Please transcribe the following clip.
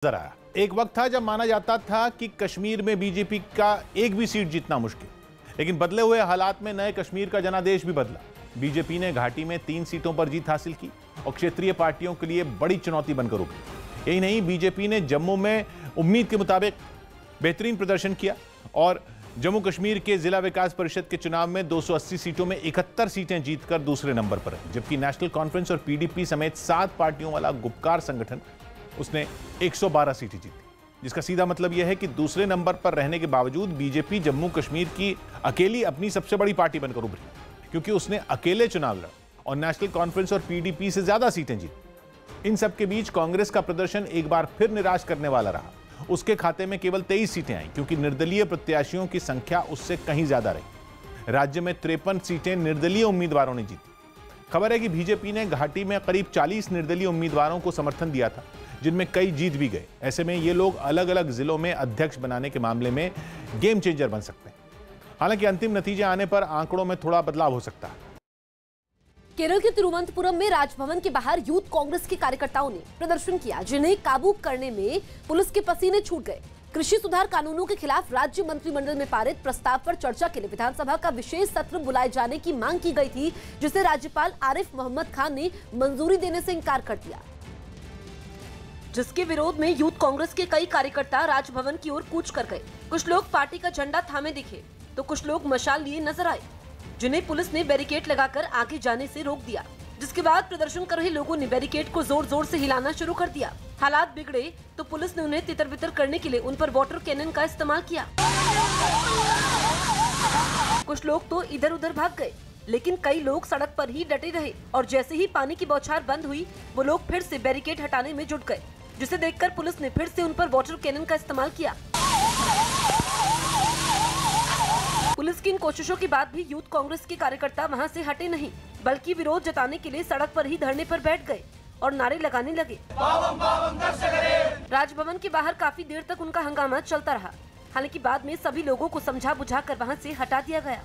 नजर आया। एक वक्त था जब माना जाता था कि कश्मीर में बीजेपी का एक भी सीट जीतना मुश्किल, लेकिन बदले हुए हालात में नए कश्मीर का जनादेश भी बदला। बीजेपी ने घाटी में 3 सीटों पर जीत हासिल की और क्षेत्रीय पार्टियों के लिए बड़ी चुनौती बनकर उभरी। यही नहीं, बीजेपी ने जम्मू में उम्मीद के मुताबिक बेहतरीन प्रदर्शन किया और जम्मू कश्मीर के जिला विकास परिषद के चुनाव में 280 सीटों में 71 सीटें जीतकर दूसरे नंबर पर रही, जबकि नेशनल कॉन्फ्रेंस और पीडीपी समेत 7 पार्टियों वाला गुपकार संगठन उसने 112 सीटें जीती, जिसका सीधा मतलब यह है कि दूसरे नंबर पर रहने के बावजूद बीजेपी जम्मू कश्मीर की अकेली अपनी सबसे बड़ी पार्टी बनकर उभरी, क्योंकि उसने अकेले चुनाव लड़ा और नेशनल कॉन्फ्रेंस और पीडीपी से ज्यादा सीटें जीती। इन सब के बीच कांग्रेस का प्रदर्शन एक बार फिर निराश करने वाला रहा। उसके खाते में केवल 23 सीटें आई, क्योंकि निर्दलीय प्रत्याशियों की संख्या उससे कहीं ज्यादा रही। राज्य में 53 सीटें निर्दलीय उम्मीदवारों ने जीती। खबर है कि बीजेपी ने घाटी में करीब 40 निर्दलीय उम्मीदवारों को समर्थन दिया था, जिनमें कई जीत भी गए। ऐसे में ये लोग अलग अलग जिलों में अध्यक्ष बनाने के मामले में गेम चेंजर बन सकते हैं। हालांकि अंतिम नतीजे आने पर आंकड़ों में थोड़ा बदलाव हो सकता है। केरल के तिरुवनंतपुरम में राजभवन के बाहर यूथ कांग्रेस के कार्यकर्ताओं ने प्रदर्शन किया, जिन्हें काबू करने में पुलिस के पसीने छूट गए। कृषि सुधार कानूनों के खिलाफ राज्य मंत्रिमंडल में पारित प्रस्ताव पर चर्चा के लिए विधानसभा का विशेष सत्र बुलाए जाने की मांग की गई थी, जिसे राज्यपाल आरिफ मोहम्मद खान ने मंजूरी देने से इनकार कर दिया, जिसके विरोध में यूथ कांग्रेस के कई कार्यकर्ता राजभवन की ओर कूच कर गए। कुछ लोग पार्टी का झंडा थामे दिखे तो कुछ लोग मशाल लिए नजर आए, जिन्हें पुलिस ने बैरिकेड लगाकर आगे जाने से रोक दिया, जिसके बाद प्रदर्शन कर रहे लोगों ने बैरिकेड को जोर जोर से हिलाना शुरू कर दिया। हालात बिगड़े तो पुलिस ने उन्हें तितर बितर करने के लिए उन पर वाटर कैनन का इस्तेमाल किया। कुछ लोग तो इधर उधर भाग गए, लेकिन कई लोग सड़क पर ही डटे रहे और जैसे ही पानी की बौछार बंद हुई, वो लोग फिर से बैरिकेड हटाने में जुट गए, जिसे देखकर पुलिस ने फिर से उन पर वाटर कैनन का इस्तेमाल किया। पुलिस की इन कोशिशों के बाद भी यूथ कांग्रेस के कार्यकर्ता वहां से हटे नहीं, बल्कि विरोध जताने के लिए सड़क पर ही धरने पर बैठ गए और नारे लगाने लगे। राजभवन के बाहर काफी देर तक उनका हंगामा चलता रहा। हालांकि बाद में सभी लोगों को समझा बुझा कर वहां से हटा दिया गया।